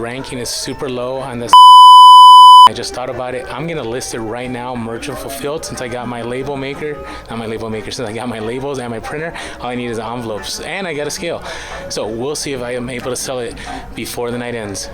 ranking is super low on this. I just thought about it. I'm gonna list it right now, merchant fulfilled, since I got my label maker. Not my label maker, since I got my labels and my printer. All I need is envelopes and I got a scale. So we'll see if I am able to sell it before the night ends.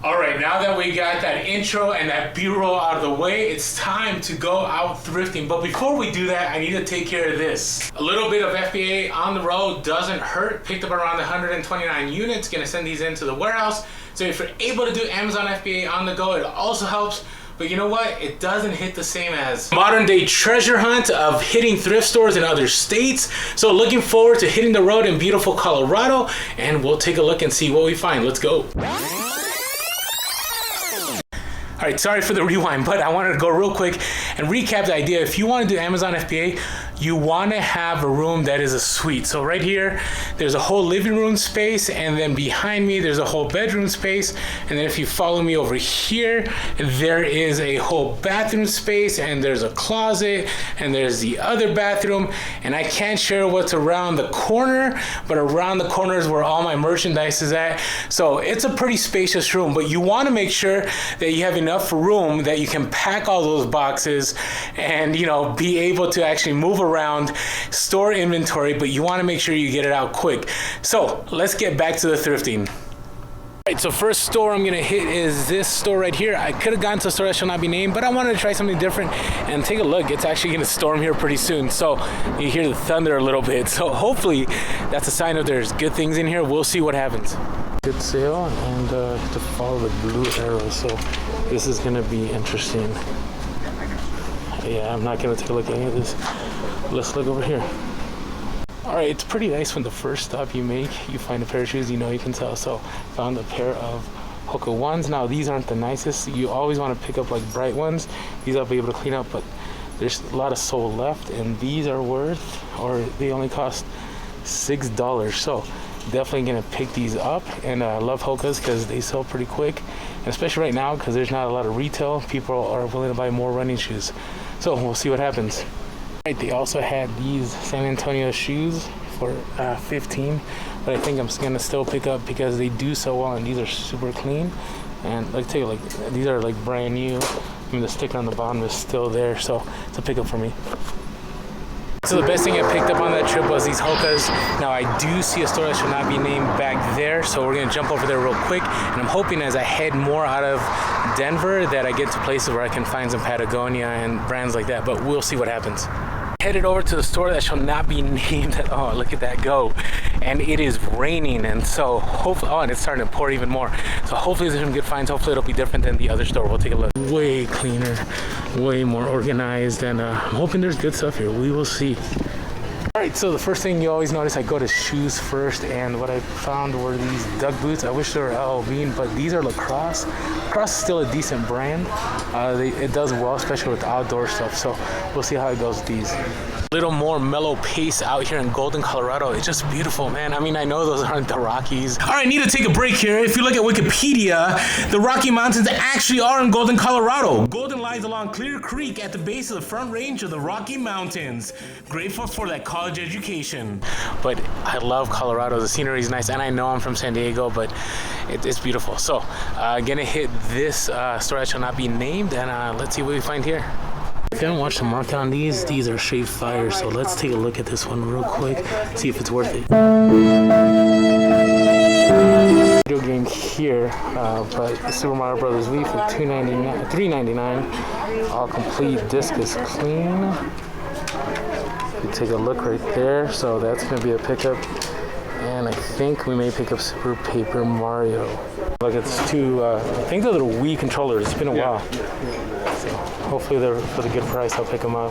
Alright, now that we got that intro and that B-roll out of the way, it's time to go out thrifting. But before we do that, I need to take care of this. A little bit of FBA on the road doesn't hurt. Picked up around 129 units. Gonna send these into the warehouse. So if you're able to do Amazon FBA on the go, it also helps. But you know what? It doesn't hit the same as modern day treasure hunt of hitting thrift stores in other states. So looking forward to hitting the road in beautiful Colorado, and we'll take a look and see what we find. Let's go. All right, sorry for the rewind, but I wanted to go real quick and recap the idea. If you want to do Amazon FBA, you want to have a room that is a suite. So right here, there's a whole living room space, and then behind me, there's a whole bedroom space. And then if you follow me over here, there is a whole bathroom space, and there's a closet, and there's the other bathroom. And I can't share what's around the corner, but around the corner is where all my merchandise is at. So it's a pretty spacious room, but you want to make sure that you have enough room that you can pack all those boxes and, you know, be able to actually move around, store inventory, but you want to make sure you get it out quick. So let's get back to the thrifting. Alright, so first store I'm gonna hit is this store right here. I could have gone to a store that shall not be named, but I wanted to try something different and take a look. It's actually gonna storm here pretty soon, so you hear the thunder a little bit. So hopefully that's a sign of there's good things in here. We'll see what happens. Good sale, and to follow the blue arrow, so this is gonna be interesting. Yeah, I'm not gonna take a look at any of this. Let's look over here. All right, it's pretty nice when the first stop you make, you find a pair of shoes you know you can sell. So found a pair of Hoka ones. Now these aren't the nicest. You always want to pick up like bright ones. These I'll be able to clean up, but there's a lot of sole left, and these are worth, or they only cost $6. So definitely gonna pick these up. And I love Hokas because they sell pretty quick, and especially right now because there's not a lot of retail. People are willing to buy more running shoes. So we'll see what happens. Right, they also had these San Antonio shoes for $15, but I think I'm gonna still pick up because they do so well, and these are super clean. And like, take a look, these are like brand new. I mean, the sticker on the bottom is still there, so it's a pickup for me. So the best thing I picked up on that trip was these Hokas. Now I do see a store that should not be named back there, so we're gonna jump over there real quick. And I'm hoping as I head more out of Denver that I get to places where I can find some Patagonia and brands like that, but we'll see what happens. Headed over to the store that shall not be named. Oh, look at that go. And it is raining, and so hopefully, oh, and it's starting to pour even more. So hopefully there's some good finds. Hopefully it'll be different than the other store. We'll take a look. Way cleaner, way more organized, and I'm hoping there's good stuff here. We will see. All right, so the first thing you always notice, I go to shoes first, and what I found were these Duck boots. I wish they were LL Bean, but these are Lacrosse. Lacrosse is still a decent brand. It does well, especially with outdoor stuff, so we'll see how it goes with these. Little more mellow pace out here in Golden, Colorado. It's just beautiful, man. I mean, I know those aren't the Rockies. All right, I need to take a break here. If you look at Wikipedia, the Rocky Mountains actually are in Golden, Colorado. Golden lies along Clear Creek at the base of the Front Range of the Rocky Mountains. Grateful for that college education. But I love Colorado. The scenery is nice, and I know I'm from San Diego, but it's beautiful. So, gonna hit this store that shall not be named, and let's see what we find here. If you haven't watched the market on these are straight fire, so let's take a look at this one real quick, see if it's worth it. Video game here, but Super Mario Brothers Wii for $3.99. All complete, disc is clean. You take a look right there, so that's going to be a pickup. And I think we may pick up Super Paper Mario. Look, it's two, I think those are Wii controllers. It's been a while. So Hopefully they're for the good price. I'll pick them up.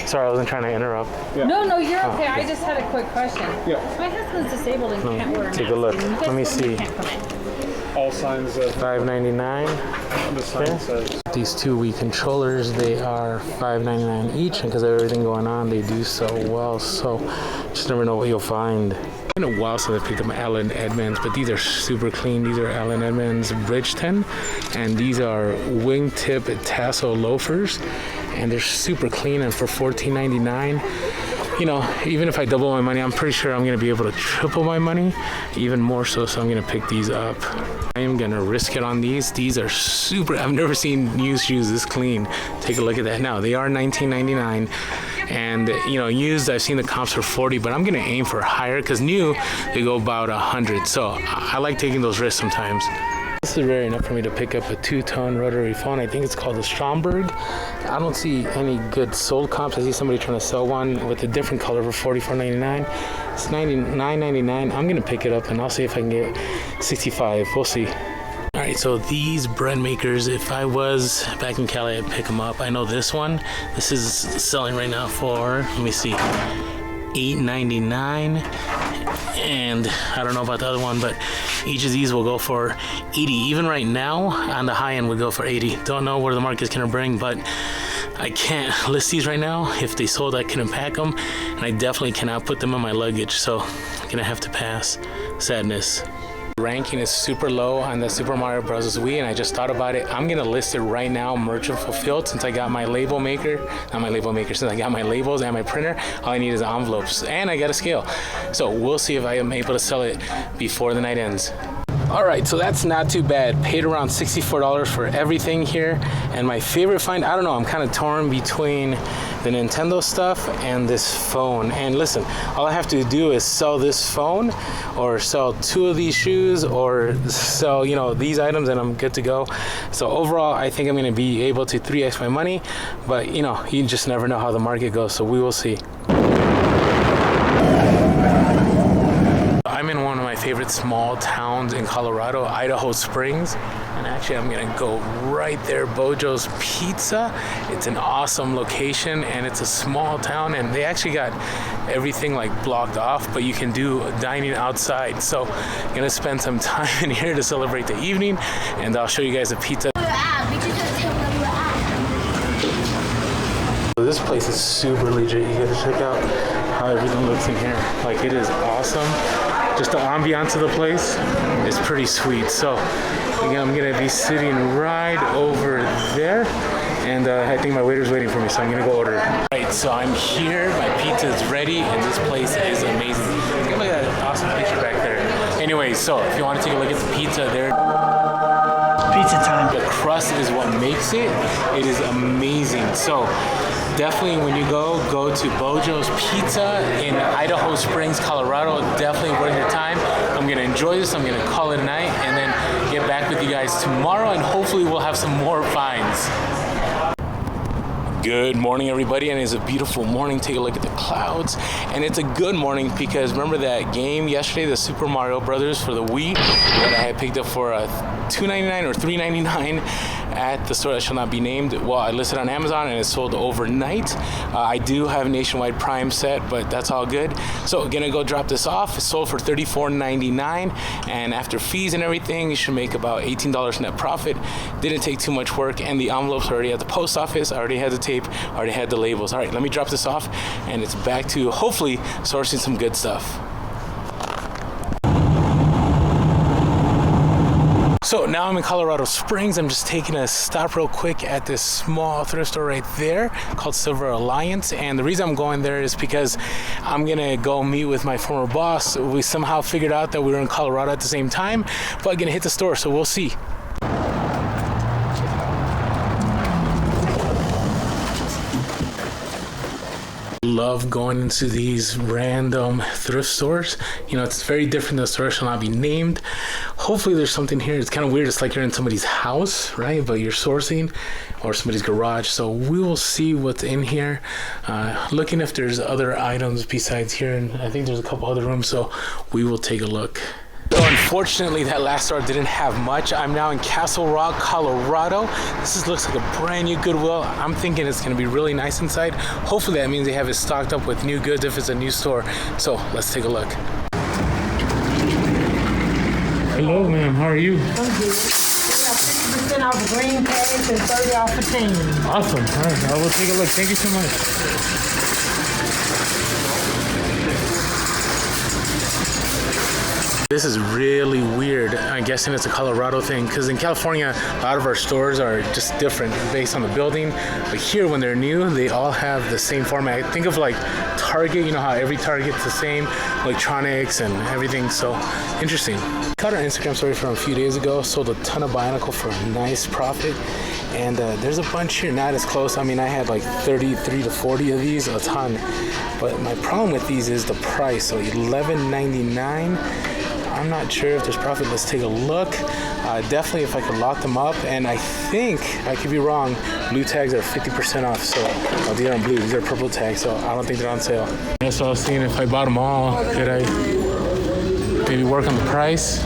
Sorry, I wasn't trying to interrupt. Yeah. No, you're okay. Okay. I just had a quick question. Yeah. My husband's disabled and can't wear a mask. Take a look. Let me see. All signs of $5.99. the sign says. These two Wii controllers, they are $5.99 each, and because of everything going on, they do so well. So just never know what you'll find. It's been a while since I picked up my Allen Edmonds, but these are super clean. These are Allen Edmonds Bridgeton, and these are wingtip tassel loafers, and they're super clean. And for $14.99, you know, even if I double my money, I'm pretty sure I'm going to be able to triple my money, even more so. So I'm going to pick these up. I am going to risk it on these. These are super. I've never seen used shoes this clean. Take a look at that now. They are $19.99. And, you know, used, I've seen the comps for 40, but I'm going to aim for higher because new, they go about 100. So I like taking those risks sometimes. This is rare enough for me to pick up a two-tone rotary phone. I think it's called the Stromberg. I don't see any good sold comps. I see somebody trying to sell one with a different color for $44.99. It's $99.99. I'm going to pick it up, and I'll see if I can get 65. We'll see. All right, so these bread makers, if I was back in Cali, I'd pick them up. I know this one. This is selling right now for, let me see, $8.99. And I don't know about the other one, but each of these will go for 80. Even right now, on the high end, would go for 80. Don't know where the market's gonna bring, but I can't list these right now. If they sold, I couldn't pack them, and I definitely cannot put them in my luggage, so I'm gonna have to pass. Sadness. Ranking is super low on the Super Mario Bros. Wii, and I just thought about it. I'm gonna list it right now, merchant fulfilled, since I got my label maker. Not my label maker, since I got my labels and my printer. All I need is envelopes, and I got a scale. So we'll see if I am able to sell it before the night ends. All right, so that's not too bad. Paid around $64 for everything here. And my favorite find, I don't know, I'm kind of torn between the Nintendo stuff and this phone. And listen, all I have to do is sell this phone or sell two of these shoes or sell, you know, these items, and I'm good to go. So overall, I think I'm gonna be able to 3x my money, but you know, you just never know how the market goes, so we will see. I'm in one of my favorite small towns in Colorado, Idaho Springs. And actually, I'm gonna go right there, Bojo's Pizza. It's an awesome location, and it's a small town, and they actually got everything like blocked off, but you can do dining outside. So I'm gonna spend some time in here to celebrate the evening, and I'll show you guys the pizza. This place is super legit. You gotta check out how everything looks in here. Like, it is awesome. Just the ambiance of the place is pretty sweet. So again, I'm gonna be sitting right over there, and I think my waiter's waiting for me, so I'm gonna go order. All right, so I'm here. My pizza is ready, and this place is amazing. Look at that awesome picture back there. Anyway, so if you want to take a look at the pizza there. Pizza time. The crust is what makes it. It is amazing. So definitely when you go to Bojo's Pizza in Idaho Springs, Colorado. Definitely worth your time. I'm gonna enjoy this. I'm gonna call it a night and then get back with you guys tomorrow, and hopefully we'll have some more finds. Good morning, everybody, and it's a beautiful morning. Take a look at the clouds, and it's a good morning because remember that game yesterday, the Super Mario Brothers for the Wii, that I had picked up for $2.99 or $3.99 at the store that shall not be named. Well, I listed on Amazon and it sold overnight. I do have a nationwide Prime set, but that's all good. So gonna go drop this off. It sold for $34.99, and after fees and everything, you should make about $18 net profit. Didn't take too much work, and the envelopes are already at the post office. I already had the tape, I already had the labels. All right, let me drop this off, and it's back to hopefully sourcing some good stuff. So now I'm in Colorado Springs. I'm just taking a stop real quick at this small thrift store right there called Silver Alliance. And the reason I'm going there is because I'm gonna go meet with my former boss. We somehow figured out that we were in Colorado at the same time, but I'm gonna hit the store, so we'll see. Love going into these random thrift stores. You know, it's very different. The store shall not be named. Hopefully there's something here. It's kind of weird. It's like you're in somebody's house, right? But you're sourcing, or somebody's garage. So we will see what's in here. Looking if there's other items besides here. And I think there's a couple other rooms. So we will take a look. So unfortunately, that last store didn't have much. I'm now in Castle Rock, Colorado. Looks like a brand new Goodwill. I'm thinking it's gonna be really nice inside. Hopefully that means they have it stocked up with new goods if it's a new store. So let's take a look. Hello, ma'am. How are you? I'm good. We have 50% off the green tags and 30 off the tan. Awesome. All right, I will take a look. Thank you so much. This is really weird. I'm guessing it's a Colorado thing because in California, a lot of our stores are just different based on the building. But here, when they're new, they all have the same format. Think of like Target, you know how every Target's the same, electronics and everything. So interesting. Caught our Instagram story from a few days ago, sold a ton of Bionicle for a nice profit. And there's a bunch here, not as close. I mean, I had like 33 to 40 of these, a ton. But my problem with these is the price. So $11.99. I'm not sure if there's profit. Let's take a look. Definitely if I could lock them up. And I think, I could be wrong, blue tags are 50% off. So these aren't blue, these are purple tags. So I don't think they're on sale. Yeah, so I was seeing if I bought them all, could I maybe work on the price?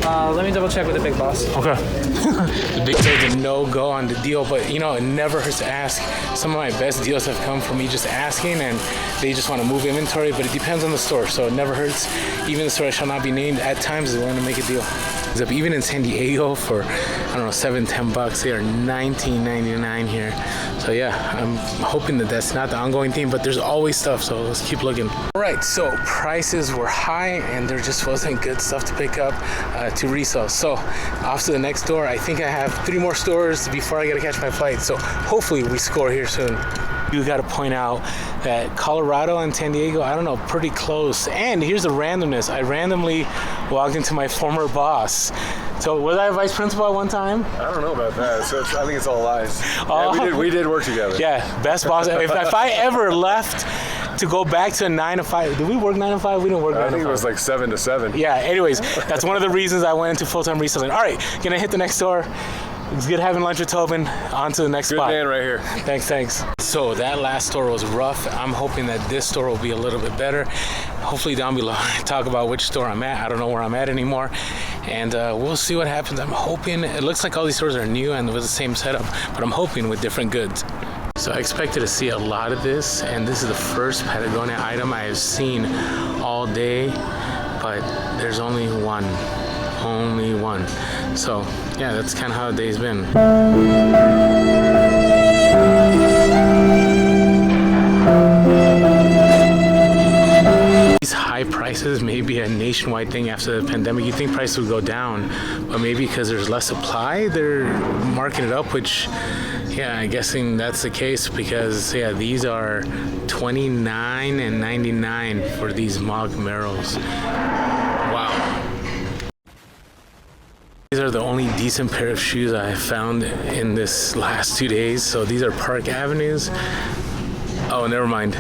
Let me double check with the big boss. Okay. The big tags a no-go on the deal, but you know, it never hurts to ask. Some of my best deals have come from me just asking, and they just want to move inventory, but it depends on the store, so it never hurts. Even the store I shall not be named at times is willing to make a deal. Even in San Diego for, I don't know, $7-10, they are $19.99 here. So yeah, I'm hoping that that's not the ongoing theme, but there's always stuff, so let's keep looking. All right, so prices were high and there just wasn't good stuff to pick up to resell. So off to the next door. I think I have 3 more stores before I gotta catch my flight. So hopefully we score here soon. You got to point out that Colorado and San Diego, I don't know, pretty close. And here's the randomness. I randomly walked into my former boss. So was I a vice principal at one time? I don't know about that. So I think it's all lies. Oh. Yeah, we did work together. Yeah, best boss. If I ever left to go back to a 9 to 5, did we work 9 to 5? We didn't work 9 to 5. I think it was like 7 to 7. Yeah, anyways, that's one of the reasons I went into full-time reselling. All right, gonna hit the next store. It's good having lunch with Tobin. On to the next spot. Good man right here. Thanks. So that last store was rough. I'm hoping that this store will be a little bit better. Hopefully down below I talk about which store I'm at. I don't know where I'm at anymore. And we'll see what happens. I'm hoping, it looks like all these stores are new and with the same setup, but I'm hoping with different goods. So I expected to see a lot of this, and this is the first Patagonia item I have seen all day, but there's only one. Only one. So yeah, that's kind of how the day's been. These high prices may be a nationwide thing after the pandemic. You think prices would go down, but maybe because there's less supply, they're marking it up, which, yeah, I'm guessing that's the case because, yeah, these are $29 and $99 for these Mog Merrills. Wow. These are the only decent pair of shoes I have found in this last 2 days. So these are Park Avenues. Oh, never mind.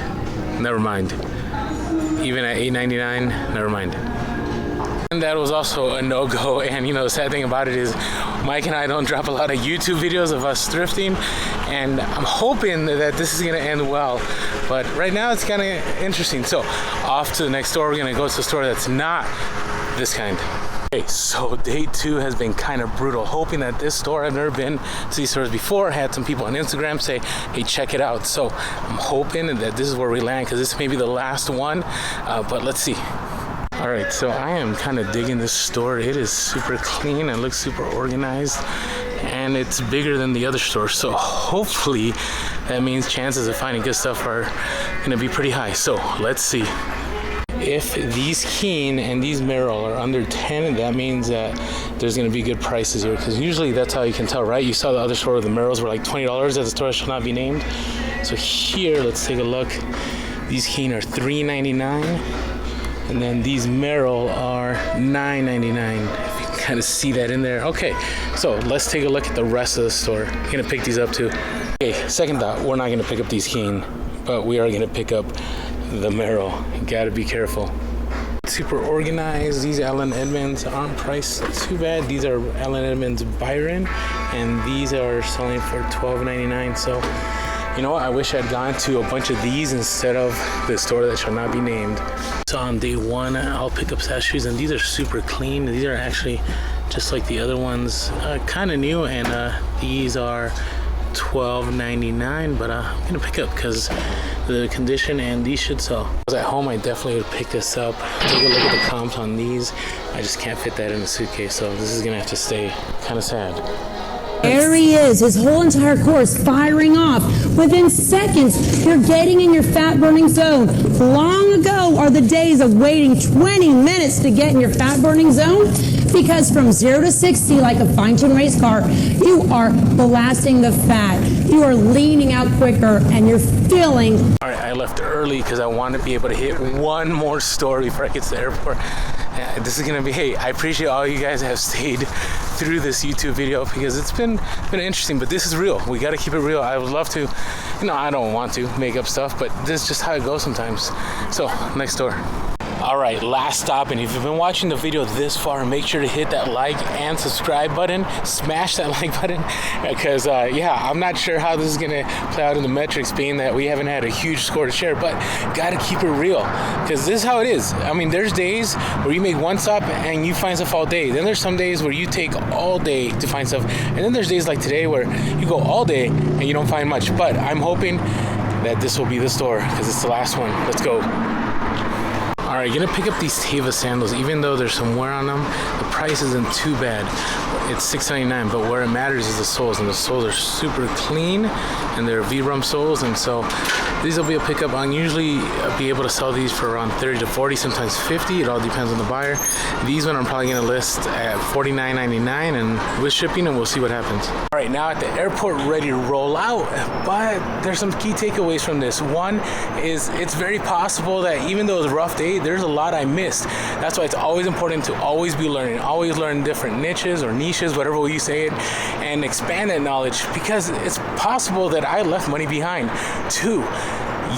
Even at $8.99, never mind. And that was also a no-go. And you know, the sad thing about it is Mike and I don't drop a lot of YouTube videos of us thrifting. And I'm hoping that this is gonna end well. But right now it's kind of interesting. So off to the next store. We're gonna go to a store that's not this kind. Okay, so day 2 has been kind of brutal. Hoping that this store, I've never been to these stores before. I had some people on Instagram say, hey, check it out. So I'm hoping that this is where we land because this may be the last one, but let's see. All right, so I am kind of digging this store. It is super clean and looks super organized, and it's bigger than the other stores. So hopefully that means chances of finding good stuff are gonna be pretty high. So let's see. If these Keen and these Merrill are under 10, that means that there's going to be good prices here, because usually that's how you can tell, right? You saw the other store where the Merrills were like $20 at the store that shall not be named. So here, let's take a look. These Keen are $3.99, and then these Merrill are $9.99. If you can kind of see that in there. Okay, so let's take a look at the rest of the store. I'm going to pick these up too. Okay, second thought, we're not going to pick up these Keen, but we are going to pick up the Merrill. Gotta be careful. Super organized. These Allen Edmonds aren't priced too bad. These are Allen Edmonds Byron, and these are selling for $12.99. So You know what? I wish I'd gone to a bunch of these instead of the store that shall not be named. So on day one, I'll pick up Sas shoes, and these are super clean. These are actually just like the other ones, kind of new, and these are $12.99, but I'm gonna pick up because the condition, and these should sell. If I was at home, I definitely would pick this up. Take a look at the comps on these. I just can't fit that in a suitcase, so this is gonna have to stay. Kind of sad. There he is, his whole entire course firing off. Within seconds, you're getting in your fat-burning zone. Long ago are the days of waiting 20 minutes to get in your fat-burning zone, because from 0 to 60, like a fine-tuned race car, you are blasting the fat. You are leaning out quicker, and you're feeling. All right, I left early because I want to be able to hit one more store before I get to the airport. This is gonna be, hey, I appreciate all you guys that have stayed through this YouTube video because it's been interesting, but this is real. We got to keep it real. I would love to, I don't want to make up stuff, but this is just how it goes sometimes. So, next door. All right, last stop, and if you've been watching the video this far, make sure to hit that like and subscribe button. Smash that like button, because yeah, I'm not sure how this is gonna play out in the metrics, being that we haven't had a huge score to share, but gotta keep it real, because this is how it is. I mean, there's days where you make one stop and you find stuff all day. Then there's some days where you take all day to find stuff, and then there's days like today where you go all day and you don't find much. But I'm hoping that this will be the store, because it's the last one. Let's go. All right, gonna pick up these Teva sandals. Even though there's some wear on them, the price isn't too bad. It's $6.99, but where it matters is the soles, and the soles are super clean, and they're V-rum soles, and so these will be a pickup. I'll usually be able to sell these for around 30 to 40, sometimes 50. It all depends on the buyer. These one I'm probably gonna list at $49.99, and with shipping, and we'll see what happens. All right, now at the airport, ready to roll out, but there's some key takeaways from this. One is it's very possible that even though it's a rough day, there's a lot I missed. That's why it's always important to always be learning, always learn different niches or niches, whatever way you say it, and expand that knowledge, because it's possible that I left money behind. Two,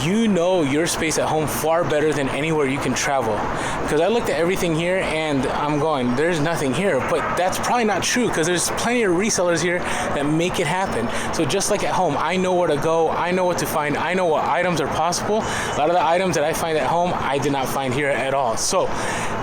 you know your space at home far better than anywhere you can travel, because I looked at everything here and I'm going, there's nothing here, but that's probably not true, because there's plenty of resellers here that make it happen. So just like at home, I know where to go, I know what to find, I know what items are possible. A lot of the items that I find at home, I did not find here at all. So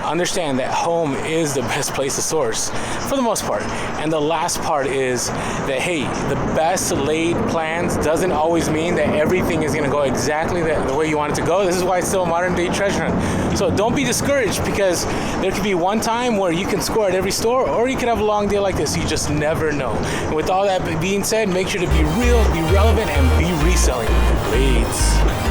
understand that home is the best place to source for the most part. And the last part is that, hey, the best laid plans doesn't always mean that everything is going to go exactly the way you want it to go. This is why it's still a modern day treasure hunt. So don't be discouraged, because there could be one time where you can score at every store, or you could have a long day like this. You just never know. And with all that being said, make sure to be real, be relevant, and be reselling. Leads.